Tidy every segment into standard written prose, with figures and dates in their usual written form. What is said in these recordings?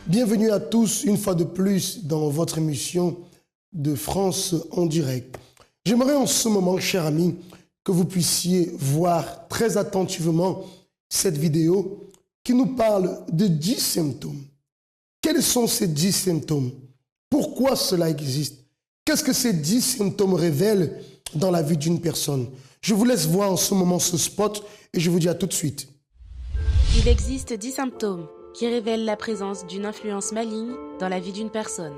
Bienvenue à tous une fois de plus dans votre émission de France en direct. J'aimerais en ce moment, chers amis, que vous puissiez voir très attentivement cette vidéo qui nous parle de 10 symptômes. Quels sont ces 10 symptômes? Pourquoi cela existe? Qu'est-ce que ces 10 symptômes révèlent dans la vie d'une personne? Je vous laisse voir en ce moment ce spot et je vous dis à tout de suite. Il existe 10 symptômes qui révèlent la présence d'une influence maligne dans la vie d'une personne.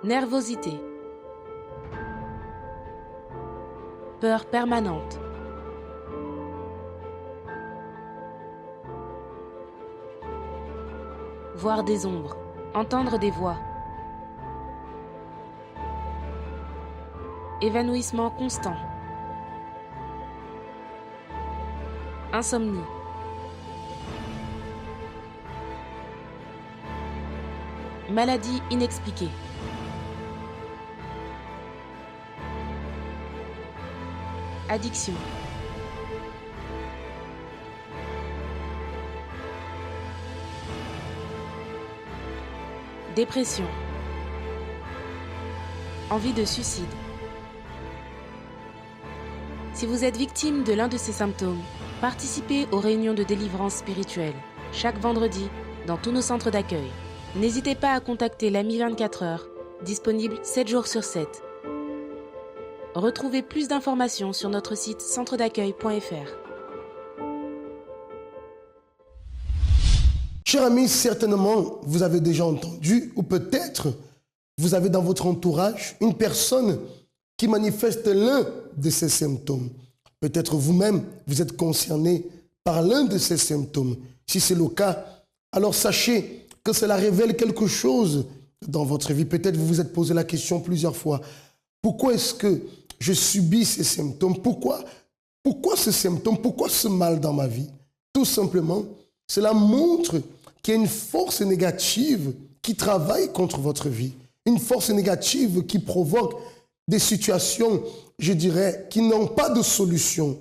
Nervosité. Peur permanente. Voir des ombres. Entendre des voix. Évanouissement constant. Insomnie. Maladie inexpliquée. Addiction. Dépression. Envie de suicide. Si vous êtes victime de l'un de ces symptômes, participez aux réunions de délivrance spirituelle, chaque vendredi, dans tous nos centres d'accueil. N'hésitez pas à contacter l'AMI 24 heures, disponible 7 jours sur 7. Retrouvez plus d'informations sur notre site centredaccueil.fr. Chers amis, certainement, vous avez déjà entendu, ou peut-être vous avez dans votre entourage une personne qui manifeste l'un de ces symptômes. Peut-être vous-même, vous êtes concerné par l'un de ces symptômes. Si c'est le cas, alors sachez que cela révèle quelque chose dans votre vie. Peut-être vous vous êtes posé la question plusieurs fois. Pourquoi est-ce que je subis ces symptômes? Pourquoi ce symptôme? Pourquoi ce mal dans ma vie? Tout simplement, cela montre qu'il y a une force négative qui travaille contre votre vie. Une force négative qui provoque des situations, je dirais, qui n'ont pas de solution.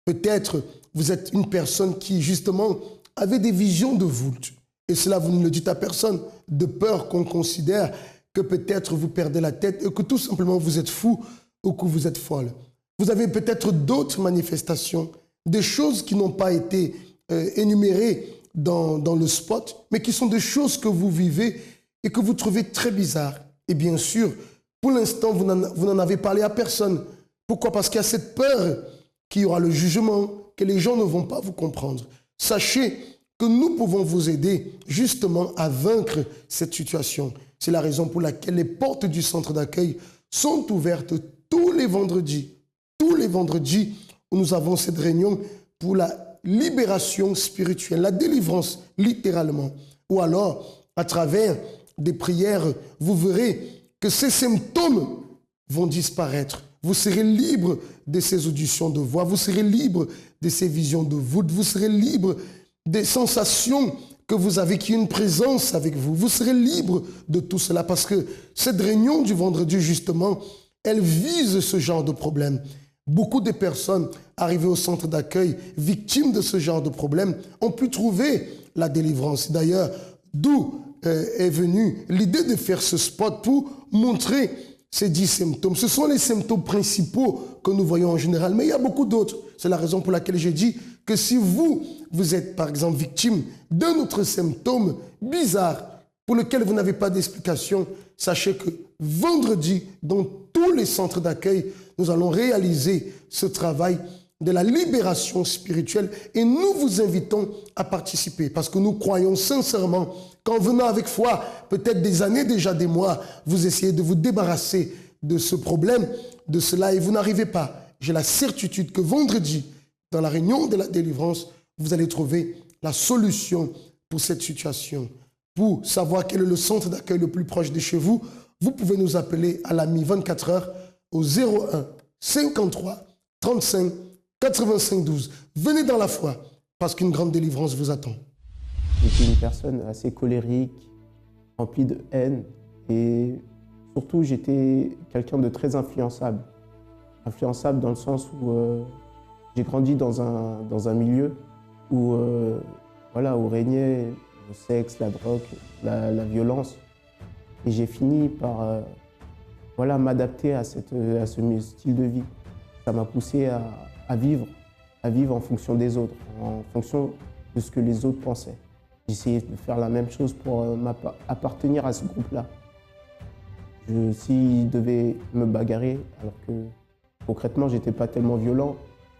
Peut-être vous êtes une personne qui, justement, avait des visions de voûte. Et cela, vous ne le dites à personne, de peur qu'on considère que peut-être vous perdez la tête et que tout simplement vous êtes fou ou que vous êtes folle. Vous avez peut-être d'autres manifestations, des choses qui n'ont pas été énumérées dans le spot, mais qui sont des choses que vous vivez et que vous trouvez très bizarres. Et bien sûr, pour l'instant, vous n'en avez parlé à personne. Pourquoi? Parce qu'il y a cette peur qu'il y aura le jugement, que les gens ne vont pas vous comprendre. Sachez que nous pouvons vous aider justement à vaincre cette situation. C'est la raison pour laquelle les portes du centre d'accueil sont ouvertes tous les vendredis. Tous les vendredis où nous avons cette réunion pour la libération spirituelle, la délivrance littéralement. Ou alors, à travers des prières, vous verrez que ces symptômes vont disparaître. Vous serez libre de ces auditions de voix, vous serez libre de ces visions de voûte, vous serez libre des sensations que vous avez, qui ont une présence avec vous. Vous serez libre de tout cela parce que cette réunion du vendredi, justement, elle vise ce genre de problème. Beaucoup de personnes arrivées au centre d'accueil, victimes de ce genre de problème, ont pu trouver la délivrance. D'ailleurs, d'où est venue l'idée de faire ce spot pour montrer ces 10 symptômes. Ce sont les symptômes principaux que nous voyons en général, mais il y a beaucoup d'autres. C'est la raison pour laquelle j'ai dit que si vous êtes par exemple victime d'un autre symptôme bizarre pour lequel vous n'avez pas d'explication, sachez que vendredi, dans tous les centres d'accueil, nous allons réaliser ce travail de la libération spirituelle et nous vous invitons à participer parce que nous croyons sincèrement qu'en venant avec foi, peut-être des années déjà, des mois, vous essayez de vous débarrasser de ce problème, de cela et vous n'arrivez pas. J'ai la certitude que vendredi, dans la réunion de la délivrance, vous allez trouver la solution pour cette situation. Pour savoir quel est le centre d'accueil le plus proche de chez vous, vous pouvez nous appeler à l'AMI 24 heures au 01 53 35 85 12. Venez dans la foi parce qu'une grande délivrance vous attend. J'étais une personne assez colérique, remplie de haine et surtout j'étais quelqu'un de très influençable. Influençable dans le sens où j'ai grandi dans un milieu où voilà, où régnait le sexe, la drogue, la violence. Et j'ai fini par voilà, m'adapter à ce style de vie. Ça m'a poussé à vivre en fonction des autres, en fonction de ce que les autres pensaient. J'essayais de faire la même chose pour appartenir à ce groupe-là. S'ils devaient me bagarrer, alors que concrètement, je n'étais pas tellement violent,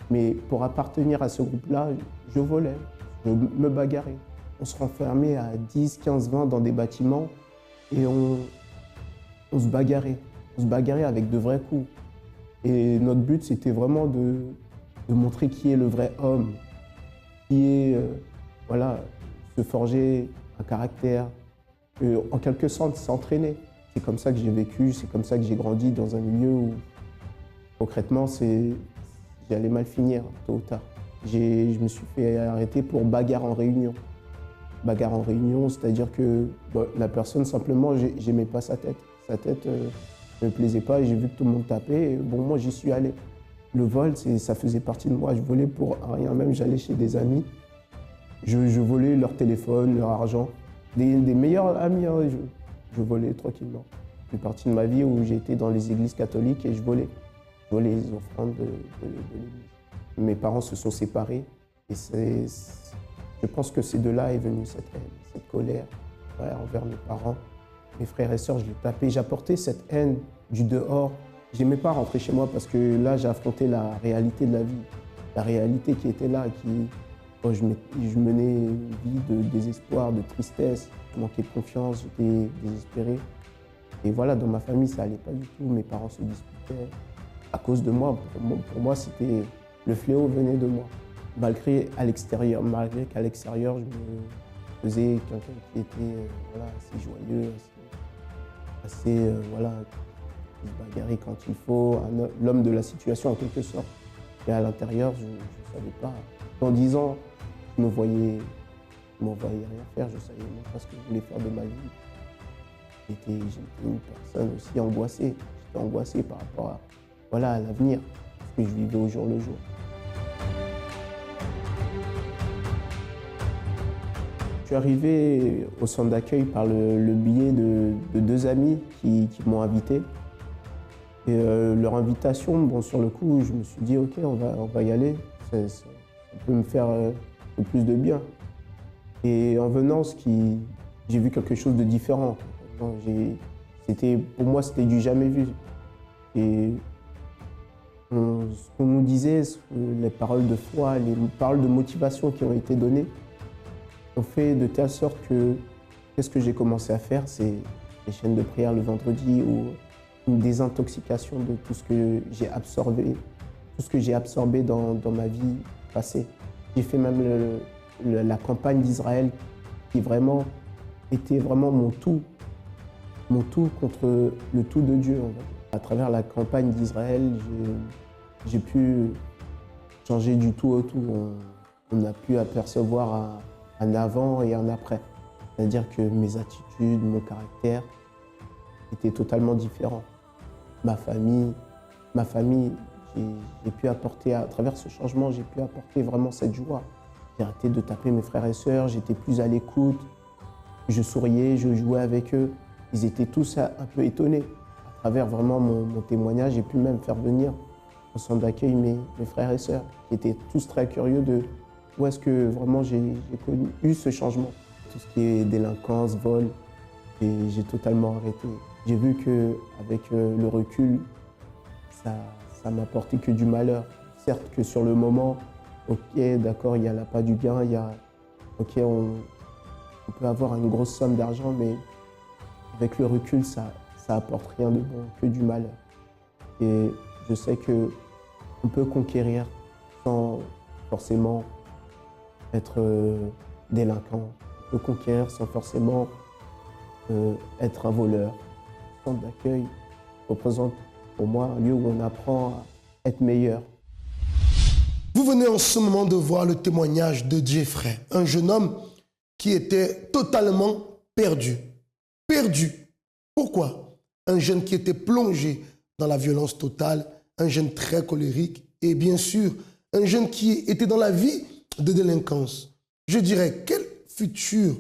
mais pour appartenir à ce groupe-là, je volais, je me bagarrais. On se renfermait à 10, 15, 20 dans des bâtiments et on se bagarrait. On se bagarrait avec de vrais coups. Et notre but, c'était vraiment de montrer qui est le vrai homme, qui est, voilà, se forger un caractère, en quelque sorte s'entraîner. C'est comme ça que j'ai vécu, c'est comme ça que j'ai grandi dans un milieu où, concrètement, j'allais mal finir, tôt ou tard. Je me suis fait arrêter pour bagarre en réunion. Bagarre en réunion, c'est-à-dire que la personne, simplement, j'aimais pas sa tête. Sa tête ne me plaisait pas et j'ai vu que tout le monde tapait. Et bon, moi, j'y suis allé. Le vol, ça faisait partie de moi. Je volais pour rien, même j'allais chez des amis. Je volais leur téléphone, leur argent. Des meilleurs amis, hein, je volais tranquillement. Une partie de ma vie où j'ai été dans les églises catholiques et je volais. Je volais les offrandes de l'église. Mes parents se sont séparés et je pense que c'est de là est venue cette haine, cette colère envers mes parents. Mes frères et sœurs, je les tapais. J'apportais cette haine du dehors. Je n'aimais pas rentrer chez moi parce que là, j'ai affronté la réalité de la vie. La réalité qui était là, je menais une vie de désespoir, de tristesse, je manquais de confiance, j'étais désespéré. Et voilà, dans ma famille, ça n'allait pas du tout. Mes parents se disputaient à cause de moi. Pour moi, c'était le fléau venait de moi. Malgré qu'à l'extérieur, je me faisais quelqu'un qui était assez joyeux, assez voilà, qui se bagarrait quand il faut, l'homme de la situation en quelque sorte. Et à l'intérieur, je ne savais pas. Dans 10 ans, je me voyais rien faire, je ne savais même pas ce que je voulais faire de ma vie. J'étais une personne aussi angoissée. J'étais angoissé par rapport à l'avenir, ce que je vivais au jour le jour. Je suis arrivé au centre d'accueil par le biais de 2 amis qui m'ont invité. Et leur invitation, bon, sur le coup, je me suis dit, OK, on va y aller, ça peut me faire plus de bien. Et en venant, j'ai vu quelque chose de différent. Pour moi, c'était du jamais vu. Et ce qu'on nous disait, les paroles de foi, les paroles de motivation qui ont été données, ont fait de telle sorte que, qu'est-ce que j'ai commencé à faire, c'est les chaînes de prière le vendredi ou une désintoxication de tout ce que j'ai absorbé, dans ma vie passée. J'ai fait même la campagne d'Israël qui vraiment était vraiment mon tout contre le tout de Dieu. À travers la campagne d'Israël, j'ai pu changer du tout au tout. On a pu apercevoir un avant et un après. C'est-à-dire que mes attitudes, mon caractère étaient totalement différents. Ma famille, j'ai pu apporter, à travers ce changement, j'ai pu apporter vraiment cette joie. J'ai arrêté de taper mes frères et sœurs, j'étais plus à l'écoute, je souriais, je jouais avec eux. Ils étaient tous un peu étonnés. À travers vraiment mon témoignage, j'ai pu même faire venir au centre d'accueil mes frères et sœurs, qui étaient tous très curieux de où est-ce que vraiment j'ai eu ce changement. Tout ce qui est délinquance, vol, j'ai totalement arrêté. J'ai vu qu'avec le recul, ça m'apportait que du malheur. Certes que sur le moment, OK, d'accord, il y a l'appât du gain, OK, on peut avoir une grosse somme d'argent, mais avec le recul, ça apporte rien de bon, que du malheur. Et je sais qu'on peut conquérir sans forcément être délinquant. On peut conquérir sans forcément être un voleur. Le centre d'accueil représente pour moi un lieu où on apprend à être meilleur. Vous venez en ce moment de voir le témoignage de Jeffrey, un jeune homme qui était totalement perdu. Perdu. Pourquoi? Un jeune qui était plongé dans la violence totale, un jeune très colérique et bien sûr, un jeune qui était dans la vie de délinquance. Je dirais, quelle futur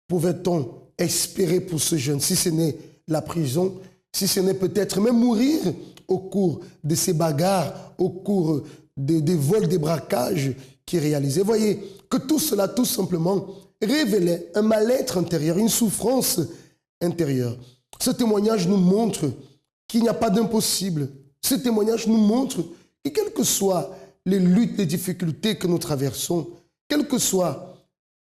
pouvait-on espérer pour ce jeune, si ce n'est la prison, si ce n'est peut-être même mourir au cours de ces bagarres, au cours des vols, des braquages qu'il réalisait. Voyez que tout cela, tout simplement, révélait un mal-être intérieur, une souffrance intérieure. Ce témoignage nous montre qu'il n'y a pas d'impossible. Ce témoignage nous montre que quelles que soient les luttes, les difficultés que nous traversons, quels que soient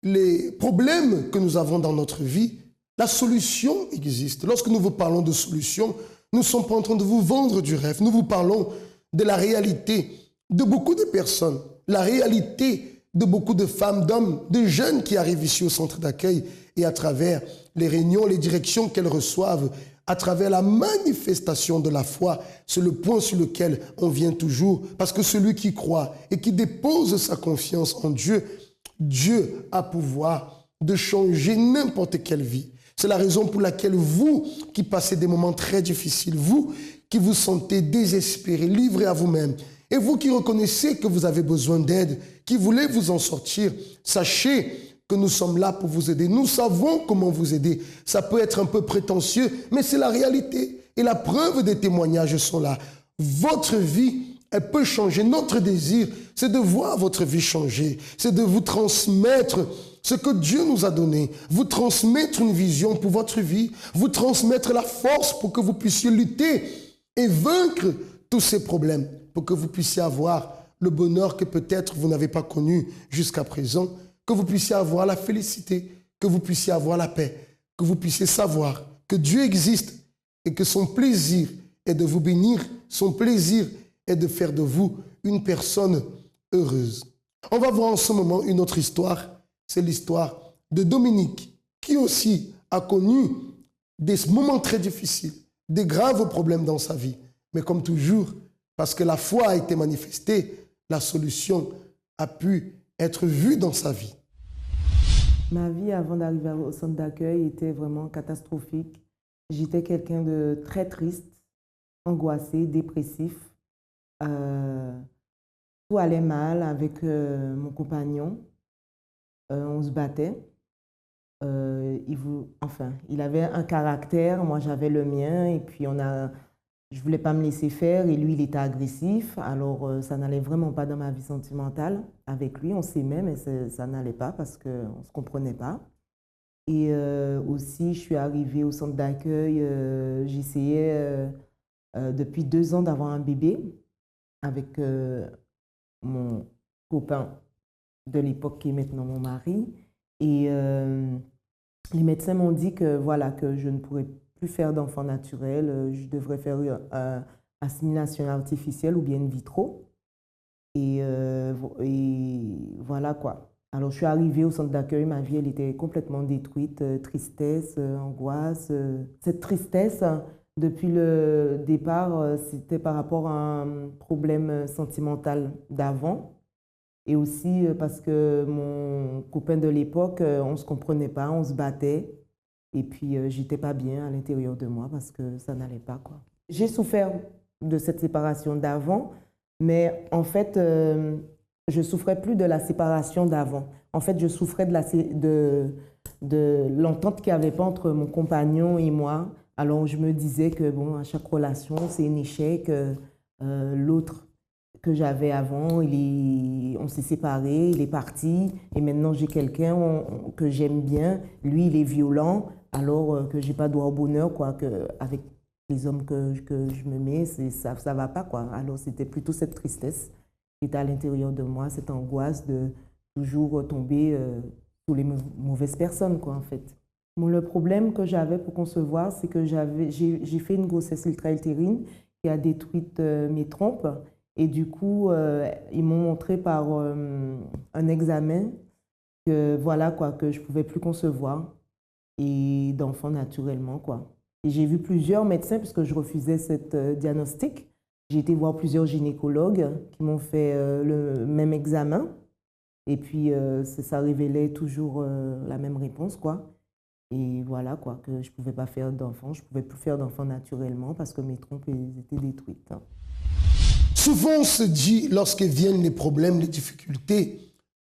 les problèmes que nous avons dans notre vie, la solution existe. Lorsque nous vous parlons de solution, nous ne sommes pas en train de vous vendre du rêve. Nous vous parlons de la réalité de beaucoup de personnes, la réalité de beaucoup de femmes, d'hommes, de jeunes qui arrivent ici au centre d'accueil et à travers les réunions, les directions qu'elles reçoivent, à travers la manifestation de la foi, c'est le point sur lequel on vient toujours. Parce que celui qui croit et qui dépose sa confiance en Dieu, Dieu a pouvoir de changer n'importe quelle vie. C'est la raison pour laquelle vous qui passez des moments très difficiles, vous qui vous sentez désespéré, livré à vous-même, et vous qui reconnaissez que vous avez besoin d'aide, qui voulez vous en sortir, sachez que nous sommes là pour vous aider. Nous savons comment vous aider. Ça peut être un peu prétentieux, mais c'est la réalité. Et la preuve des témoignages sont là. Votre vie, elle peut changer. Notre désir, c'est de voir votre vie changer. C'est de vous transmettre ce que Dieu nous a donné. Vous transmettre une vision pour votre vie. Vous transmettre la force pour que vous puissiez lutter et vaincre tous ces problèmes. Pour que vous puissiez avoir le bonheur que peut-être vous n'avez pas connu jusqu'à présent. Que vous puissiez avoir la félicité, que vous puissiez avoir la paix, que vous puissiez savoir que Dieu existe et que son plaisir est de vous bénir, son plaisir est de faire de vous une personne heureuse. On va voir en ce moment une autre histoire, c'est l'histoire de Dominique, qui aussi a connu des moments très difficiles, des graves problèmes dans sa vie. Mais comme toujours, parce que la foi a été manifestée, la solution a pu être vue dans sa vie. Ma vie avant d'arriver au centre d'accueil était vraiment catastrophique. J'étais quelqu'un de très triste, angoissé, dépressif. Tout allait mal avec mon compagnon. On se battait. Il avait un caractère, moi j'avais le mien, et puis je ne voulais pas me laisser faire, et lui il était agressif, alors ça n'allait vraiment pas dans ma vie sentimentale avec lui. On s'aimait, mais ça n'allait pas parce qu'on ne se comprenait pas. Et aussi, je suis arrivée au centre d'accueil, j'essayais depuis 2 ans d'avoir un bébé avec mon copain de l'époque qui est maintenant mon mari. Et les médecins m'ont dit que, voilà, que je ne pourrais plus faire d'enfant naturel, je devrais faire une assimilation artificielle ou bien in vitro. Et voilà quoi. Alors je suis arrivée au centre d'accueil, ma vie elle était complètement détruite, tristesse, angoisse. Cette tristesse, depuis le départ, c'était par rapport à un problème sentimental d'avant. Et aussi parce que mon copain de l'époque, on ne se comprenait pas, on se battait. Et puis, j'étais pas bien à l'intérieur de moi parce que ça n'allait pas, quoi. J'ai souffert de cette séparation d'avant, mais en fait, je souffrais plus de la séparation d'avant. En fait, je souffrais de l'entente qu'il n'y avait pas entre mon compagnon et moi. Alors, je me disais que, bon, à chaque relation, c'est un échec. L'autre que j'avais avant, on s'est séparés, il est parti, et maintenant j'ai quelqu'un que j'aime bien. Lui, il est violent, alors que j'ai pas droit au bonheur, quoi, avec les hommes que je me mets, ça va pas, quoi. Alors c'était plutôt cette tristesse qui était à l'intérieur de moi, cette angoisse de toujours tomber sous les mauvaises personnes, quoi, en fait. Bon, le problème que j'avais pour concevoir, c'est que j'ai fait une grossesse ultra-utérine qui a détruit mes trompes. Et du coup, ils m'ont montré par un examen que, voilà, quoi, que je ne pouvais plus concevoir et d'enfant naturellement, quoi. Et j'ai vu plusieurs médecins puisque je refusais cette diagnostic. J'ai été voir plusieurs gynécologues qui m'ont fait le même examen. Et puis, ça révélait toujours la même réponse, quoi. Et voilà, quoi, que je ne pouvais pas faire d'enfant. Je ne pouvais plus faire d'enfant naturellement parce que mes trompes étaient détruites, hein. Souvent, on se dit, lorsque viennent les problèmes, les difficultés,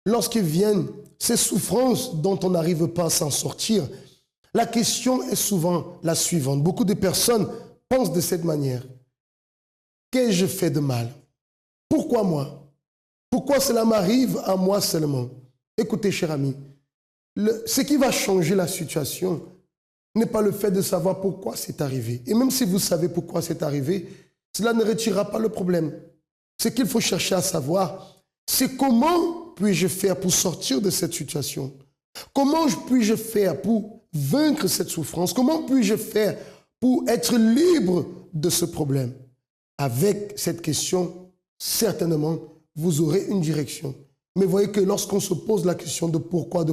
lorsque viennent ces souffrances dont on n'arrive pas à s'en sortir, la question est souvent la suivante. Beaucoup de personnes pensent de cette manière. Qu'ai-je fait de mal? Pourquoi moi? Pourquoi cela m'arrive à moi seulement? Écoutez, cher ami, ce qui va changer la situation n'est pas le fait de savoir pourquoi c'est arrivé. Et même si vous savez pourquoi c'est arrivé, cela ne retirera pas le problème. Ce qu'il faut chercher à savoir, c'est comment puis-je faire pour sortir de cette situation? Comment puis-je faire pour vaincre cette souffrance? Comment puis-je faire pour être libre de ce problème? Avec cette question, certainement, vous aurez une direction. Mais voyez que lorsqu'on se pose la question de pourquoi,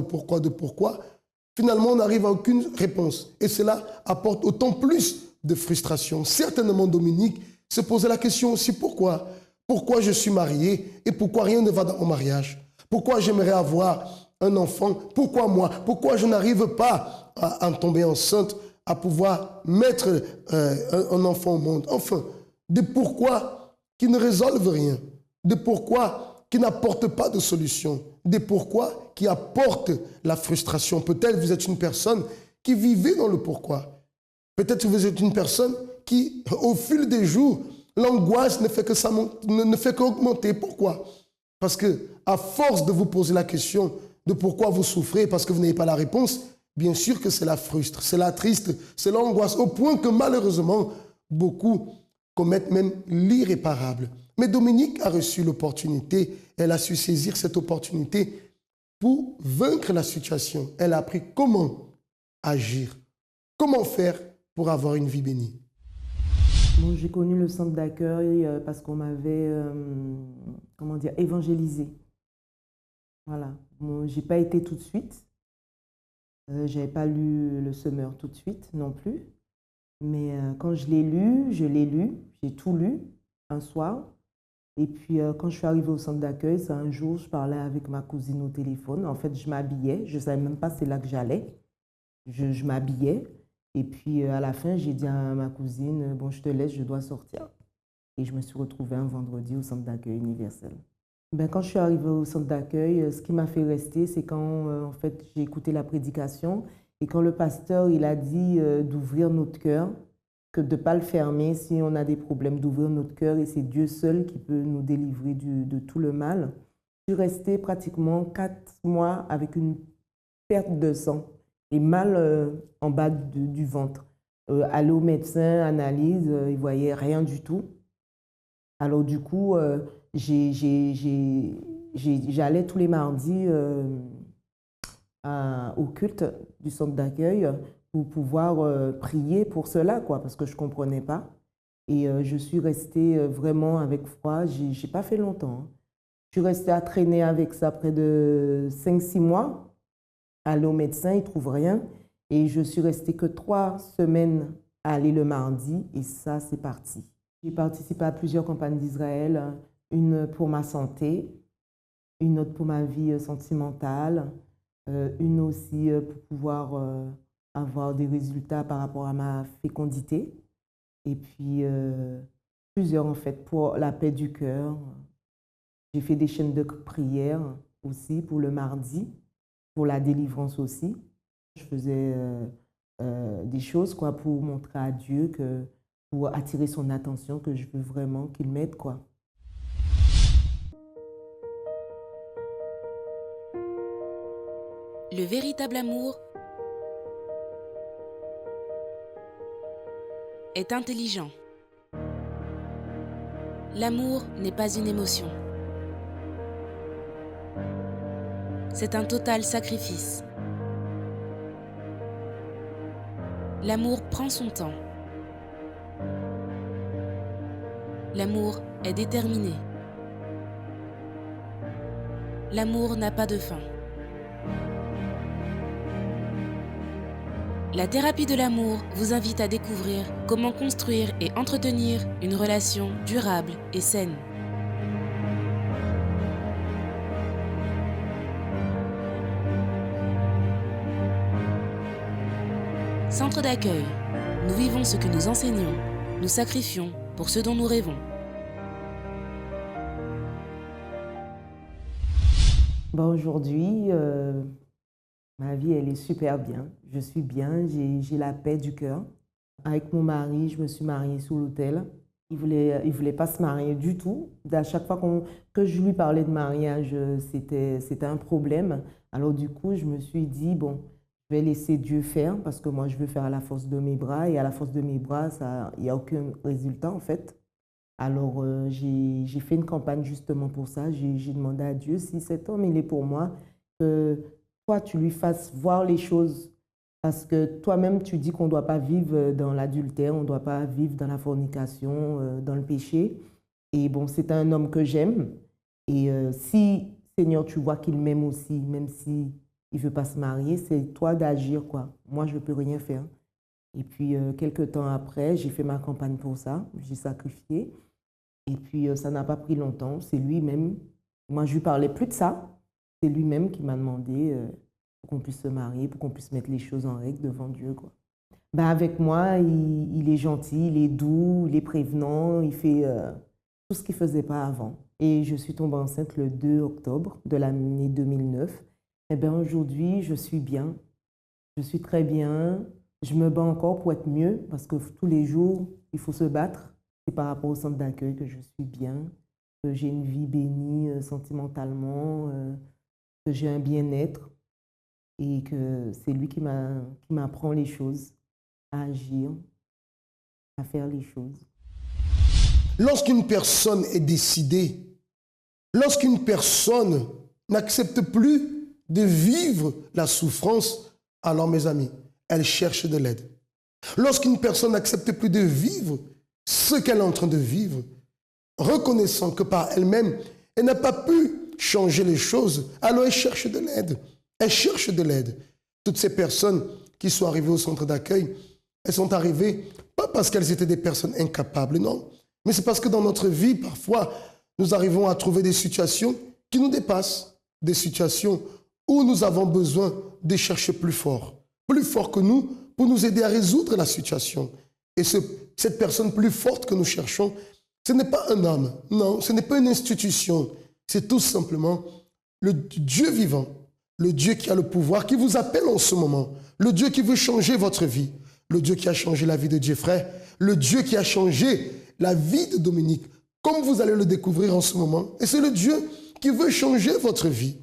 finalement, on n'arrive à aucune réponse. Et cela apporte autant plus de frustration. Certainement, Dominique se posait la question aussi pourquoi? Pourquoi je suis marié et pourquoi rien ne va dans mon mariage? Pourquoi j'aimerais avoir un enfant? Pourquoi moi? Pourquoi je n'arrive pas à tomber enceinte, à pouvoir mettre un enfant au monde? Enfin, des pourquoi qui ne résolvent rien, des pourquoi qui n'apportent pas de solution, des pourquoi qui apportent la frustration. Peut-être vous êtes une personne qui vivait dans le pourquoi. Peut-être vous êtes une personne qui, au fil des jours, l'angoisse ne fait que ça ne fait qu'augmenter. Pourquoi? Parce que à force de vous poser la question de pourquoi vous souffrez parce que vous n'avez pas la réponse, bien sûr que cela frustre, cela triste, cela angoisse, au point que malheureusement, beaucoup commettent même l'irréparable. Mais Dominique a reçu l'opportunité, elle a su saisir cette opportunité pour vaincre la situation. Elle a appris comment agir, comment faire pour avoir une vie bénie. Bon, j'ai connu le centre d'accueil parce qu'on m'avait évangélisé. Voilà. Bon, j'ai pas été tout de suite. J'avais pas lu le semeur tout de suite non plus. Mais quand je l'ai lu, j'ai tout lu un soir. Et puis quand je suis arrivée au centre d'accueil, c'est un jour, je parlais avec ma cousine au téléphone. En fait, je m'habillais. Je savais même pas c'est là que j'allais. Je m'habillais. Et puis, à la fin, j'ai dit à ma cousine, bon, je te laisse, je dois sortir. Et je me suis retrouvée un vendredi au centre d'accueil universel. Ben, quand je suis arrivée au centre d'accueil, ce qui m'a fait rester, c'est quand, en fait, j'ai écouté la prédication et quand le pasteur, il a dit d'ouvrir notre cœur, que de ne pas le fermer si on a des problèmes, d'ouvrir notre cœur et c'est Dieu seul qui peut nous délivrer de tout le mal. Je suis restée pratiquement 4 mois avec une perte de sang. Et mal en bas du ventre. Aller au médecin, analyse, il ne voyait rien du tout. Alors du coup, j'allais tous les mardis au culte du centre d'accueil pour pouvoir prier pour cela, quoi, parce que je ne comprenais pas. Et je suis restée vraiment avec froid. Je n'ai pas fait longtemps. Hein. Je suis restée à traîner avec ça près de 5-6 mois. Aller au médecin, il ne trouve rien. Et je suis restée que 3 semaines à aller le mardi. Et ça, c'est parti. J'ai participé à plusieurs campagnes d'Israël. Une pour ma santé, une autre pour ma vie sentimentale, une aussi pour pouvoir avoir des résultats par rapport à ma fécondité. Et puis, plusieurs, en fait, pour la paix du cœur. J'ai fait des chaînes de prière aussi pour le mardi. Pour la délivrance aussi. Je faisais des choses quoi, pour montrer à Dieu, pour attirer son attention, que je veux vraiment qu'il m'aide, quoi. Le véritable amour est intelligent. L'amour n'est pas une émotion. C'est un total sacrifice. L'amour prend son temps. L'amour est déterminé. L'amour n'a pas de fin. La thérapie de l'amour vous invite à découvrir comment construire et entretenir une relation durable et saine. Centre d'accueil. Nous vivons ce que nous enseignons. Nous sacrifions pour ce dont nous rêvons. Aujourd'hui, ma vie, elle est super bien. Je suis bien, j'ai la paix du cœur. Avec mon mari, je me suis mariée sous l'autel. Il voulait pas se marier du tout. À chaque fois que je lui parlais de mariage, c'était un problème. Alors du coup, je me suis dit, bon, je vais laisser Dieu faire parce que moi, je veux faire à la force de mes bras. Et à la force de mes bras, il n'y a aucun résultat en fait. Alors j'ai fait une campagne justement pour ça. J'ai demandé à Dieu, si cet homme, il est pour moi, que toi, tu lui fasses voir les choses. Parce que toi-même, tu dis qu'on ne doit pas vivre dans l'adultère, on ne doit pas vivre dans la fornication, dans le péché. Et bon, c'est un homme que j'aime. Et si, Seigneur, tu vois qu'il m'aime aussi, même s'il ne veut pas se marier, c'est toi d'agir, quoi. Moi, je ne peux rien faire. Et puis, quelques temps après, j'ai fait ma campagne pour ça. J'ai sacrifié. Et puis, ça n'a pas pris longtemps. C'est lui-même. Moi, je ne lui parlais plus de ça. C'est lui-même qui m'a demandé pour qu'on puisse se marier, pour qu'on puisse mettre les choses en règle devant Dieu, quoi. Ben, avec moi, il est gentil, il est doux, il est prévenant, il fait tout ce qu'il ne faisait pas avant. Et je suis tombée enceinte le 2 octobre de l'année 2009. Et bien aujourd'hui, je suis bien. Je suis très bien. Je me bats encore pour être mieux parce que tous les jours, il faut se battre. C'est par rapport au centre d'accueil que je suis bien, que j'ai une vie bénie sentimentalement, que j'ai un bien-être et que c'est lui qui m'apprend les choses, à agir, à faire les choses. Lorsqu'une personne est décidée, lorsqu'une personne n'accepte plus de vivre la souffrance, alors mes amis, elle cherche de l'aide. Lorsqu'une personne n'accepte plus de vivre ce qu'elle est en train de vivre, reconnaissant que par elle-même, elle n'a pas pu changer les choses, alors elle cherche de l'aide. Elle cherche de l'aide. Toutes ces personnes qui sont arrivées au centre d'accueil, elles sont arrivées pas parce qu'elles étaient des personnes incapables, non. Mais c'est parce que dans notre vie, parfois, nous arrivons à trouver des situations qui nous dépassent, des situations où nous avons besoin de chercher plus fort que nous, pour nous aider à résoudre la situation. Et cette personne plus forte que nous cherchons, ce n'est pas un homme, non, ce n'est pas une institution, c'est tout simplement le Dieu vivant, le Dieu qui a le pouvoir, qui vous appelle en ce moment, le Dieu qui veut changer votre vie, le Dieu qui a changé la vie de Jeffrey, le Dieu qui a changé la vie de Dominique, comme vous allez le découvrir en ce moment. Et c'est le Dieu qui veut changer votre vie.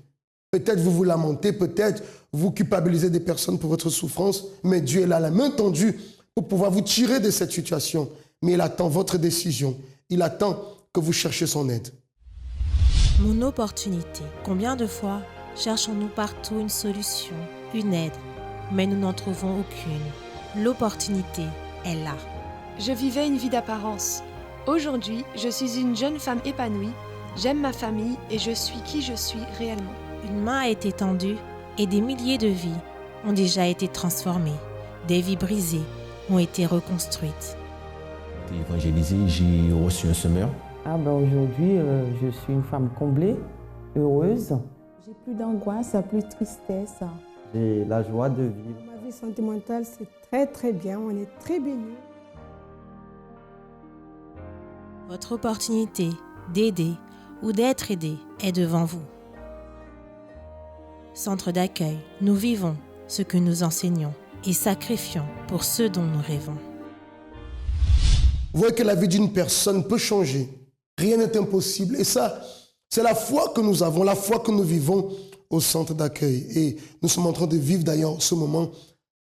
Peut-être vous vous lamentez, peut-être vous culpabilisez des personnes pour votre souffrance, mais Dieu est là, la main tendue, pour pouvoir vous tirer de cette situation. Mais il attend votre décision. Il attend que vous cherchiez son aide. Mon opportunité. Combien de fois cherchons-nous partout une solution, une aide, mais nous n'en trouvons aucune. L'opportunité est là. Je vivais une vie d'apparence. Aujourd'hui, je suis une jeune femme épanouie, j'aime ma famille et je suis qui je suis réellement. Une main a été tendue et des milliers de vies ont déjà été transformées. Des vies brisées ont été reconstruites. J'ai évangélisé, j'ai reçu un semeur. Aujourd'hui, je suis une femme comblée, heureuse. J'ai plus d'angoisse, plus de tristesse. J'ai la joie de vivre. Ma vie sentimentale, c'est très très bien, on est très bénis. Votre opportunité d'aider ou d'être aidé est devant vous. Centre d'accueil, nous vivons ce que nous enseignons et sacrifions pour ceux dont nous rêvons. Vous voyez que la vie d'une personne peut changer. Rien n'est impossible. Et ça, c'est la foi que nous avons, la foi que nous vivons au centre d'accueil. Et nous sommes en train de vivre d'ailleurs ce moment,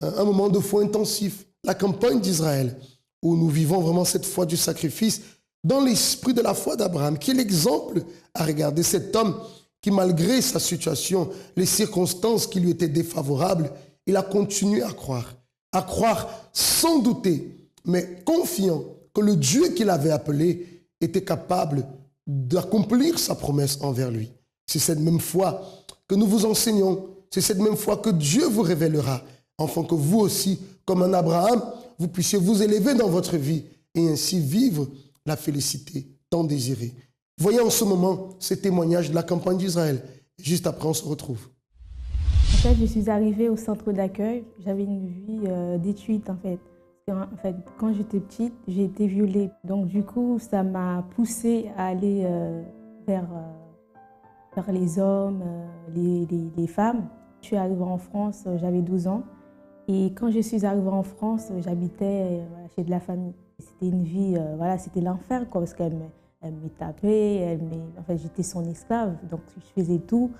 un moment de foi intensif, la campagne d'Israël, où nous vivons vraiment cette foi du sacrifice dans l'esprit de la foi d'Abraham, qui est l'exemple à regarder. Cet homme qui, malgré sa situation, les circonstances qui lui étaient défavorables, il a continué à croire sans douter, mais confiant que le Dieu qu'il avait appelé était capable d'accomplir sa promesse envers lui. C'est cette même foi que nous vous enseignons, c'est cette même foi que Dieu vous révélera, afin que vous aussi, comme un Abraham, vous puissiez vous élever dans votre vie et ainsi vivre la félicité tant désirée. Voyez en ce moment ces témoignages de la campagne d'Israël. Juste après, on se retrouve. En fait, je suis arrivée au centre d'accueil. J'avais une vie détruite, en fait. En fait, quand j'étais petite, j'ai été violée. Donc, du coup, ça m'a poussée à aller vers vers les hommes, les femmes. Je suis arrivée en France, j'avais 12 ans. Et quand je suis arrivée en France, j'habitais chez de la famille. C'était une vie, c'était l'enfer, quoi, parce qu'elle me tapait, en fait, j'étais son esclave. Donc, je faisais tout.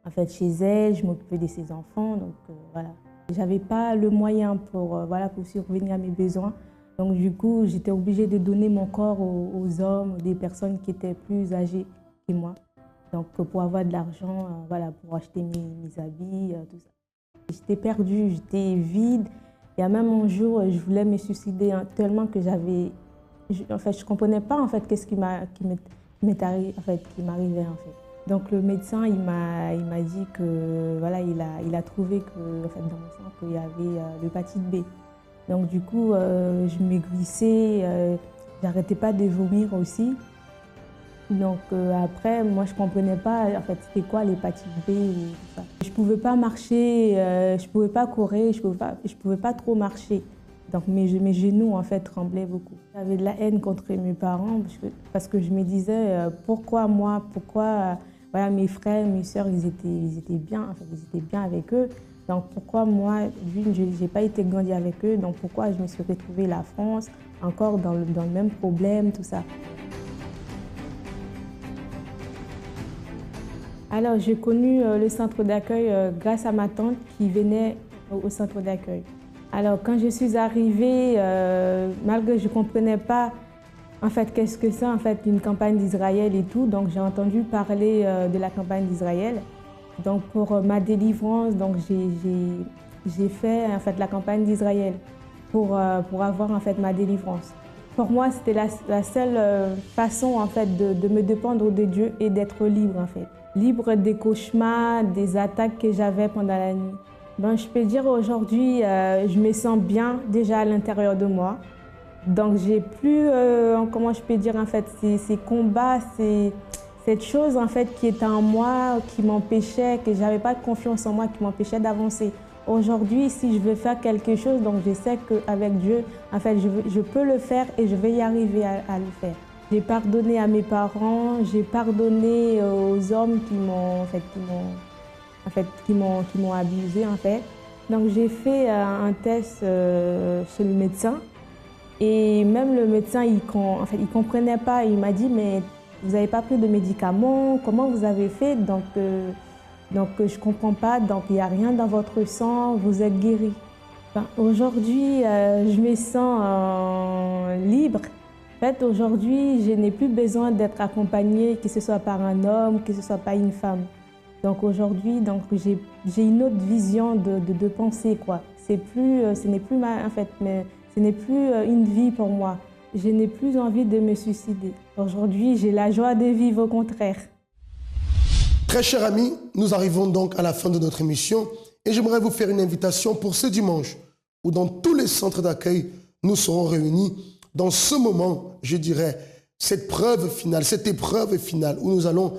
En fait, chez elle, je m'occupais de ses enfants. Donc, voilà. Je n'avais pas le moyen pour subvenir à mes besoins. Donc, du coup, j'étais obligée de donner mon corps aux hommes, des personnes qui étaient plus âgées que moi. Donc, pour avoir de l'argent, pour acheter mes habits, tout ça. J'étais perdue, j'étais vide. Et même un jour, je voulais me suicider tellement que je ne comprenais pas, en fait, qu'est-ce qui m'arrivait, en fait. Donc le médecin, il m'a dit que il a trouvé que dans mon sang qu'il y avait l'hépatite B. Donc du coup, je maigrissais, j'arrêtais pas de vomir aussi. Donc après, moi je comprenais pas en fait c'était quoi l'hépatite B ou tout ça. Je pouvais pas marcher, je pouvais pas courir, je pouvais pas trop marcher. Donc mes genoux en fait tremblaient beaucoup. J'avais de la haine contre mes parents parce que je me disais pourquoi moi, mes frères, mes sœurs, ils étaient bien, en fait, ils étaient bien avec eux. Donc pourquoi moi, je n'ai pas été grandi avec eux, donc pourquoi je me suis retrouvée la France, encore dans le même problème, tout ça. Alors j'ai connu le centre d'accueil grâce à ma tante qui venait au centre d'accueil. Alors quand je suis arrivée, malgré que je ne comprenais pas en fait qu'est-ce que c'est en fait une campagne d'Israël et tout, donc j'ai entendu parler de la campagne d'Israël. Donc pour ma délivrance, donc j'ai fait en fait la campagne d'Israël pour avoir en fait ma délivrance. Pour moi, c'était la seule façon en fait de me dépendre de Dieu et d'être libre en fait. Libre des cauchemars, des attaques que j'avais pendant la nuit. Ben, je peux dire aujourd'hui, je me sens bien déjà à l'intérieur de moi. Donc j'ai plus, comment je peux dire en fait, ces combats, cette chose en fait qui était en moi, qui m'empêchait, que j'avais pas de confiance en moi, qui m'empêchait d'avancer. Aujourd'hui, si je veux faire quelque chose, donc je sais qu'avec Dieu, en fait, je peux le faire et je vais y arriver à le faire. J'ai pardonné à mes parents, j'ai pardonné aux hommes qui m'ont abusée en fait. Donc j'ai fait un test chez le médecin et même le médecin il comprenait pas. Il m'a dit mais vous n'avez pas pris de médicaments, comment vous avez fait? Donc je comprends pas. Donc il n'y a rien dans votre sang, vous êtes guéri. Aujourd'hui je me sens libre. En fait, aujourd'hui, je n'ai plus besoin d'être accompagnée, que ce soit par un homme, que ce soit par une femme. Donc aujourd'hui, j'ai une autre vision de pensée, quoi. Ce n'est plus une vie pour moi. Je n'ai plus envie de me suicider. Aujourd'hui, j'ai la joie de vivre, au contraire. Très chers amis, nous arrivons donc à la fin de notre émission et j'aimerais vous faire une invitation pour ce dimanche où dans tous les centres d'accueil, nous serons réunis dans ce moment, je dirais, cette épreuve finale où nous allons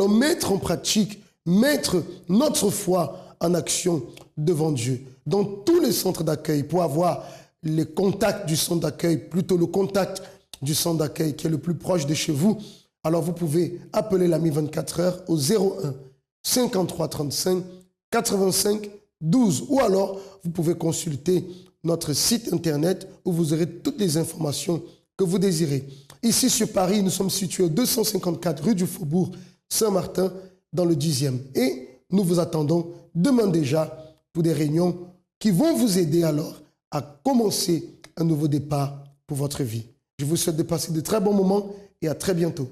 mettre en pratique, mettre notre foi en action devant Dieu. Dans tous les centres d'accueil, pour avoir les contacts du centre d'accueil, plutôt le contact du centre d'accueil qui est le plus proche de chez vous, alors vous pouvez appeler l'ami 24 heures au 01 53 35 85 12 ou alors vous pouvez consulter notre site internet où vous aurez toutes les informations que vous désirez. Ici sur Paris, nous sommes situés au 254 rue du Faubourg Saint-Martin dans le 10e. Et nous vous attendons demain déjà pour des réunions qui vont vous aider alors à commencer un nouveau départ pour votre vie. Je vous souhaite de passer de très bons moments et à très bientôt.